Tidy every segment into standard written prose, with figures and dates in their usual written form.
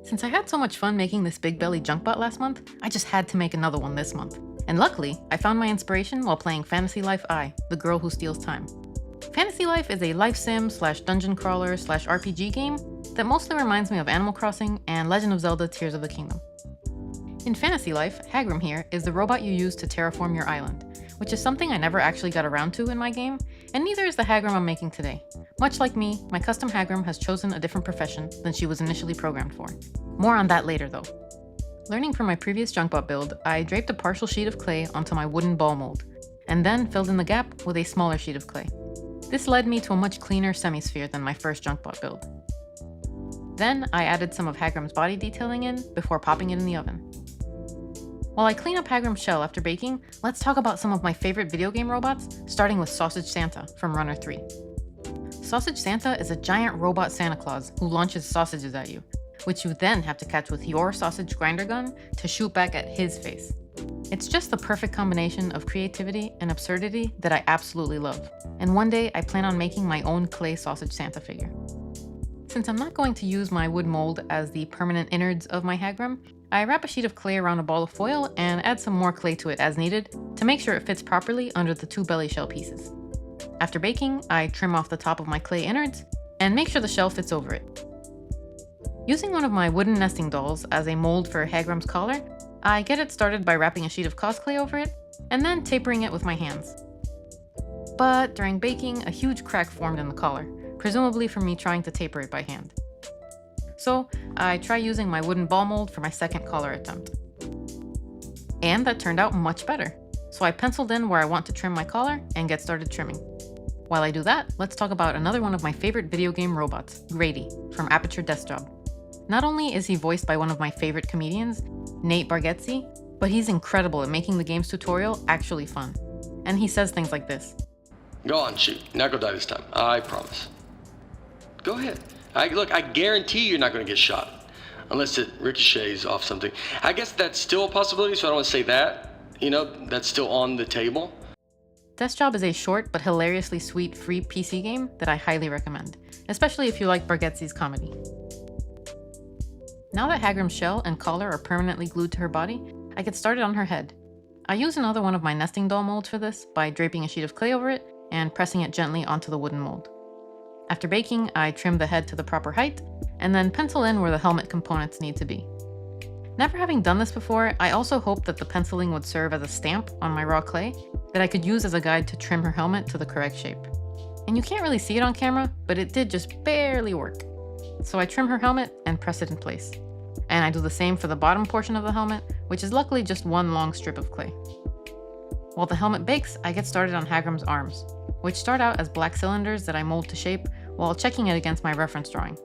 Since I had so much fun making this big-bellied junk bot last month, I just had to make another one this month. And luckily, I found my inspiration while playing Fantasy Life I, the girl who steals time. Fantasy Life is a life sim / dungeon crawler / RPG game that mostly reminds me of Animal Crossing and Legend of Zelda Tears of the Kingdom. In Fantasy Life, Hagram here is the robot you use to terraform your island, which is something I never actually got around to in my game, and neither is the Hagram I'm making today. Much like me, my custom Hagram has chosen a different profession than she was initially programmed for. More on that later though. Learning from my previous junkbot build, I draped a partial sheet of clay onto my wooden ball mold, and then filled in the gap with a smaller sheet of clay. This led me to a much cleaner semi-sphere than my first junkbot build. Then I added some of Hagram's body detailing in before popping it in the oven. While I clean up Hagram's shell after baking, let's talk about some of my favorite video game robots, starting with Sausage Santa from Runner 3. Sausage Santa is a giant robot Santa Claus who launches sausages at you, which you then have to catch with your sausage grinder gun to shoot back at his face. It's just the perfect combination of creativity and absurdity that I absolutely love, and one day I plan on making my own clay Sausage Santa figure. Since I'm not going to use my wood mold as the permanent innards of my Hagram, I wrap a sheet of clay around a ball of foil and add some more clay to it as needed to make sure it fits properly under the 2 belly shell pieces. After baking, I trim off the top of my clay innards and make sure the shell fits over it. Using one of my wooden nesting dolls as a mold for Hagram's collar, I get it started by wrapping a sheet of cosclay over it and then tapering it with my hands. But during baking, a huge crack formed in the collar, presumably from me trying to taper it by hand. So I try using my wooden ball mold for my second collar attempt. And that turned out much better. So I penciled in where I want to trim my collar and get started trimming. While I do that, let's talk about another one of my favorite video game robots, Grady, from Aperture Desk Job. Not only is he voiced by one of my favorite comedians, Nate Bargatze, but he's incredible at making the game's tutorial actually fun. And he says things like this. Go on, shoot. You're not gonna die this time. I promise. Go ahead. Look, I guarantee you're not gonna get shot. Unless it ricochets off something. I guess that's still a possibility, so I don't want to say that. You know, that's still on the table. Desk Job is a short but hilariously sweet free PC game that I highly recommend, especially if you like Bargatze's comedy. Now that Hagram's shell and collar are permanently glued to her body, I get started on her head. I use another one of my nesting doll molds for this by draping a sheet of clay over it and pressing it gently onto the wooden mold. After baking, I trim the head to the proper height and then pencil in where the helmet components need to be. Never having done this before, I also hoped that the penciling would serve as a stamp on my raw clay that I could use as a guide to trim her helmet to the correct shape. And you can't really see it on camera, but it did just barely work. So I trim her helmet and press it in place. And I do the same for the bottom portion of the helmet, which is luckily just one long strip of clay. While the helmet bakes, I get started on Hagram's arms, which start out as black cylinders that I mold to shape while checking it against my reference drawing.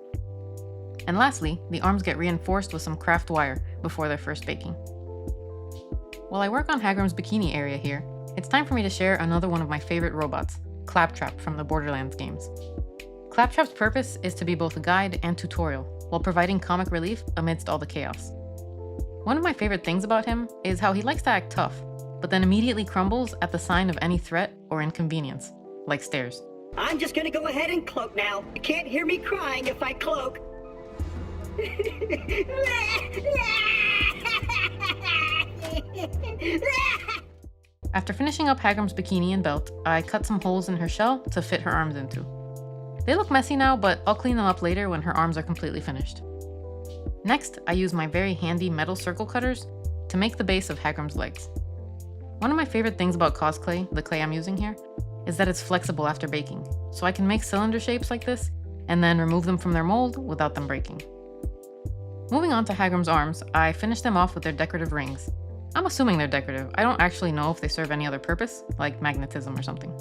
And lastly, the arms get reinforced with some craft wire before their first baking. While I work on Hagram's bikini area here, it's time for me to share another one of my favorite robots, Claptrap from the Borderlands games. Claptrap's purpose is to be both a guide and tutorial, while providing comic relief amidst all the chaos. One of my favorite things about him is how he likes to act tough, but then immediately crumbles at the sign of any threat or inconvenience, like stairs. I'm just gonna go ahead and cloak now. You can't hear me crying if I cloak. After finishing up Hagram's bikini and belt, I cut some holes in her shell to fit her arms into. They look messy now, but I'll clean them up later when her arms are completely finished. Next, I use my very handy metal circle cutters to make the base of Hagram's legs. One of my favorite things about cosclay, the clay I'm using here, is that it's flexible after baking, so I can make cylinder shapes like this and then remove them from their mold without them breaking. Moving on to Hagram's arms, I finish them off with their decorative rings. I'm assuming they're decorative. I don't actually know if they serve any other purpose, like magnetism or something.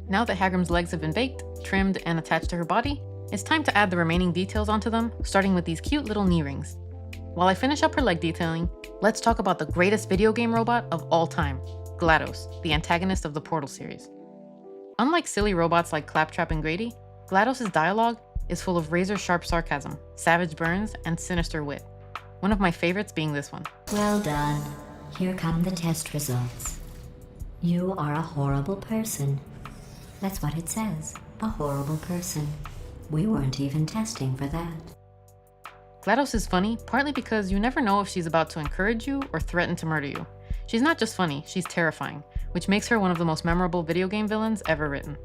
Now that Hagram's legs have been baked, trimmed, and attached to her body, it's time to add the remaining details onto them, starting with these cute little knee rings. While I finish up her leg detailing, let's talk about the greatest video game robot of all time, GLaDOS, the antagonist of the Portal series. Unlike silly robots like Claptrap and Grady, GLaDOS' dialogue is full of razor-sharp sarcasm, savage burns, and sinister wit. One of my favorites being this one. Well done. Here come the test results. You are a horrible person. That's what it says. A horrible person. We weren't even testing for that. GLaDOS is funny, partly because you never know if she's about to encourage you or threaten to murder you. She's not just funny, she's terrifying, which makes her one of the most memorable video game villains ever written.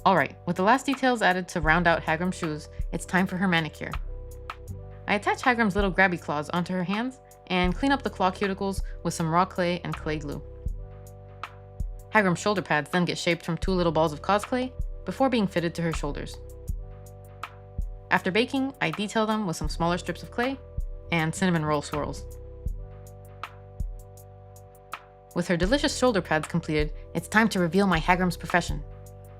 Alright, with the last details added to round out Hagram's shoes, it's time for her manicure. I attach Hagram's little grabby claws onto her hands and clean up the claw cuticles with some raw clay and clay glue. Hagram's shoulder pads then get shaped from 2 little balls of cosclay before being fitted to her shoulders. After baking, I detail them with some smaller strips of clay and cinnamon roll swirls. With her delicious shoulder pads completed, it's time to reveal my Hagram's profession.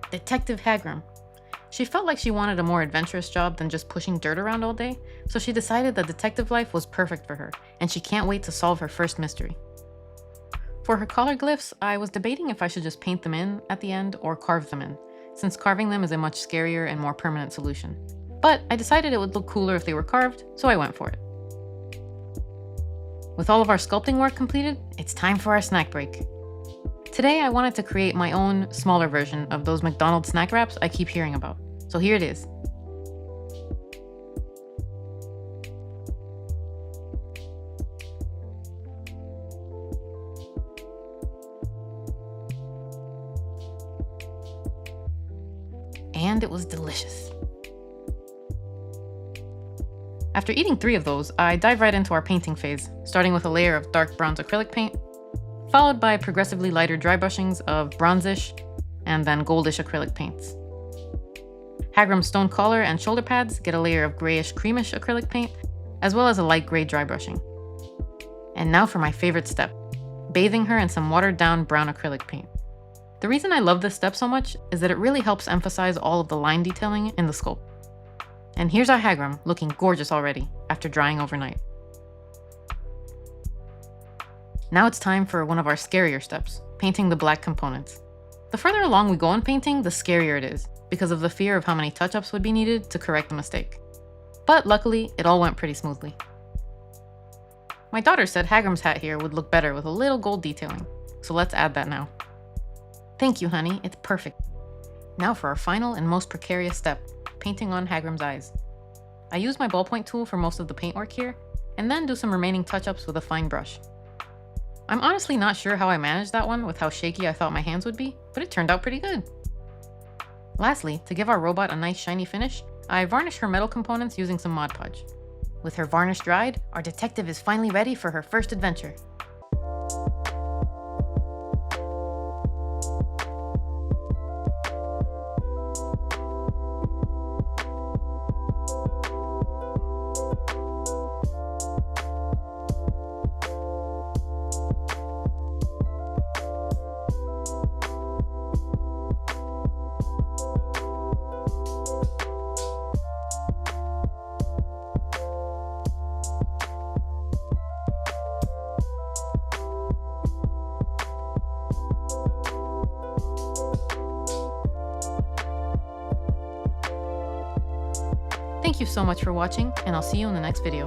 Detective Hagram. She felt like she wanted a more adventurous job than just pushing dirt around all day, so she decided that detective life was perfect for her, and she can't wait to solve her first mystery. For her collar glyphs, I was debating if I should just paint them in at the end or carve them in, since carving them is a much scarier and more permanent solution. But I decided it would look cooler if they were carved, so I went for it. With all of our sculpting work completed, it's time for our snack break. Today I wanted to create my own, smaller version of those McDonald's snack wraps I keep hearing about. So here it is. And it was delicious. After eating 3 of those, I dive right into our painting phase, starting with a layer of dark bronze acrylic paint, followed by progressively lighter dry brushings of bronzish and then goldish acrylic paints. Hagram's stone collar and shoulder pads get a layer of grayish creamish acrylic paint, as well as a light gray dry brushing. And now for my favorite step, bathing her in some watered down brown acrylic paint. The reason I love this step so much is that it really helps emphasize all of the line detailing in the sculpt. And here's our Hagram, looking gorgeous already, after drying overnight. Now it's time for one of our scarier steps, painting the black components. The further along we go in painting, the scarier it is, because of the fear of how many touch-ups would be needed to correct the mistake. But luckily, it all went pretty smoothly. My daughter said Hagram's hat here would look better with a little gold detailing, so let's add that now. Thank you, honey, it's perfect. Now for our final and most precarious step, painting on Hagram's eyes. I use my ballpoint tool for most of the paintwork here, and then do some remaining touch-ups with a fine brush. I'm honestly not sure how I managed that one with how shaky I thought my hands would be, but it turned out pretty good. Lastly, to give our robot a nice shiny finish, I varnish her metal components using some Mod Podge. With her varnish dried, our detective is finally ready for her first adventure. Thank you so much for watching, and I'll see you in the next video.